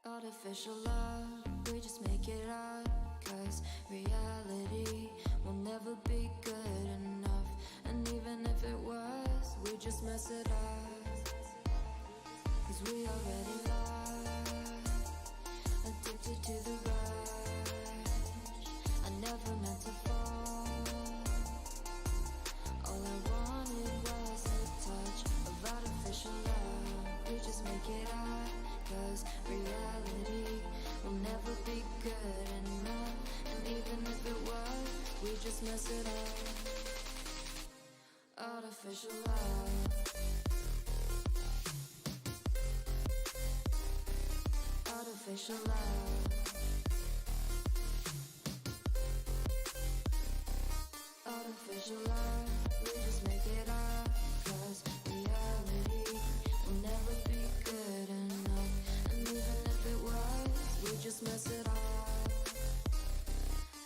Artificial love, we just make it up, 'cause reality will never be good enough. And even if it was, we just mess it up, 'cause we already lost, addicted to the rush. I never meant to fall, all I wanted was a touch of artificial love. We just make it up, 'cause reality will never be good enough. And even if it was, we just mess it up. Artificial love, artificial love, artificial love. We just make it up, 'cause reality will never be good enough. And even if it was, we just mess it up,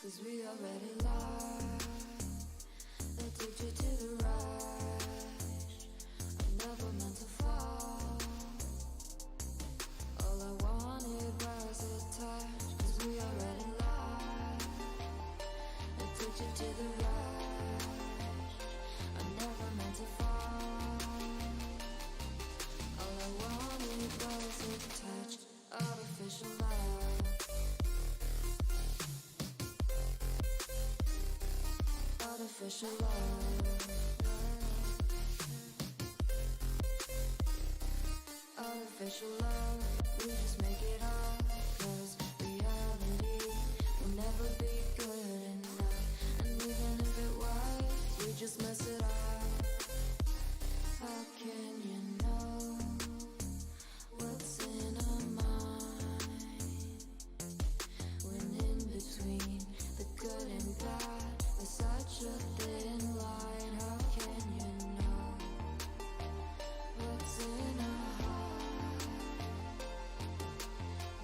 'cause we already lost, addicted to the rush. I never meant to fall, all I wanted was a touch, 'cause we already lost, addicted to the rush. I never meant to fall, all I wanted was a touch. Artificial love, artificial love, artificial love. We just make it up, 'cause reality will never be good enough. And even if it was, we just mess it up. How can you know what's in our mind, when in between the good and bad there's such a thin line? How can you know what's in our heart,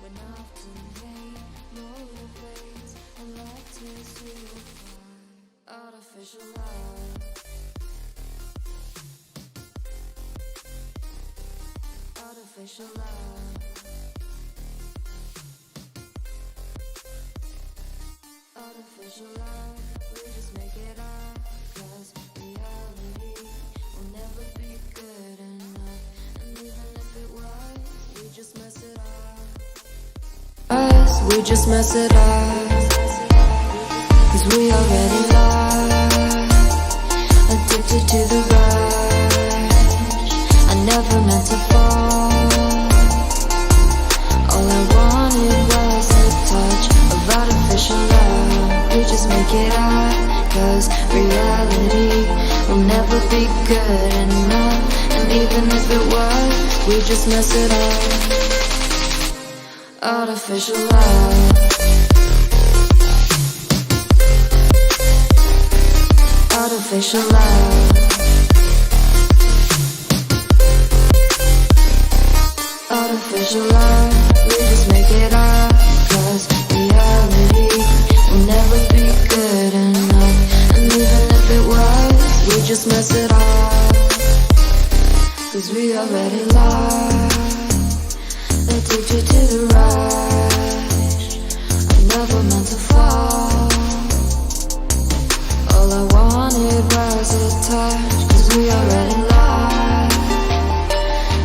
when often hate motivates and love tears you apart? Artificial love, artificial love, artificial love. We just make it up, 'cause reality will never be good enough. And even if it was, we just mess it up. We just mess it up, 'cause we already lost, addicted to the rush. I never meant to fall, all I wanted was a touch of artificial love. We just make it up, 'cause reality will never be good enough. And even if it was, we just mess it up. Artificial love, artificial love, artificial love. We just make it up, 'cause reality will never be good enough. And even if it was, we just mess it up, 'cause we already lost, addicted to the rush. I never meant to fall, all I wanted was a touch, 'cause we already lost,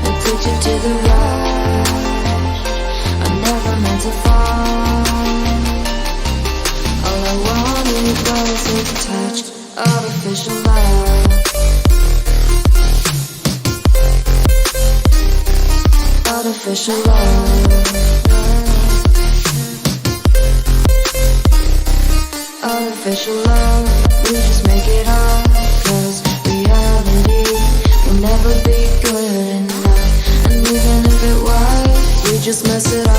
addicted to the rush. I never meant to fall, all I wanted was a touch. Artificial love, artificial love, artificial love. We just make it up, 'cause reality will never be good enough. And even if it was, we just mess it up.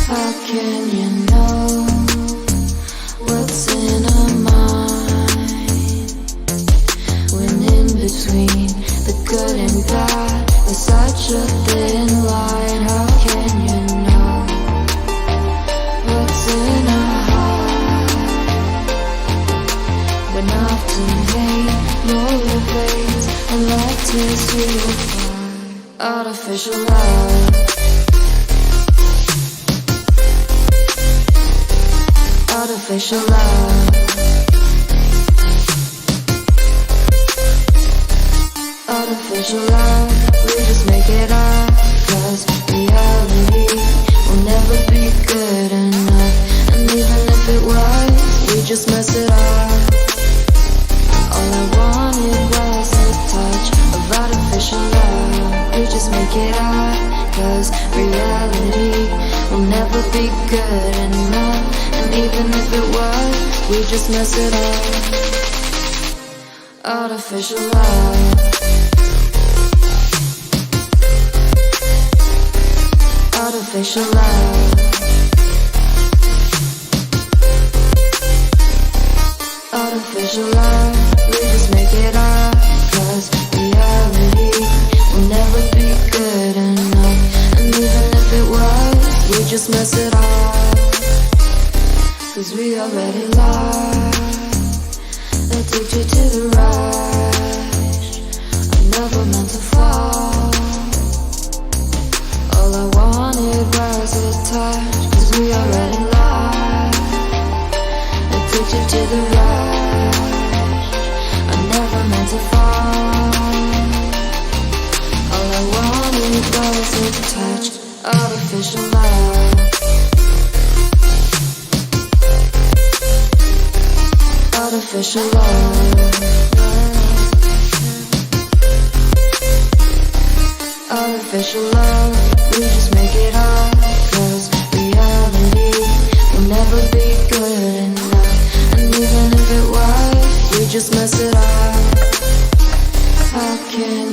How can you know what's in our mind, when in between the good and bad there's such a thin line? How can you know what's in our heart, when often hate motivates and love tears you apart? Artificial love, artificial love. Artificial love, we just make it up, 'cause reality will never be good enough. And even if it was, we just mess it up. All I wanted was a touch of artificial love. We just make it up, 'cause reality will never be good enough. And even if it was, we just mess it up. Artificial love. Artificial love. Artificial love, we just make it up, 'cause reality will never be good enough. And even if it was, we just mess it up, 'cause we already lost, addicted to the rush. I never meant to fall. All I wanted was a touch, 'cause we already lost, addicted to the rush. I never meant to fall. All I wanted was a touch, artificial love. Artificial love. Artificial love, we just make it up, 'cause reality will never be good enough. And even if it was, we just mess it up. How can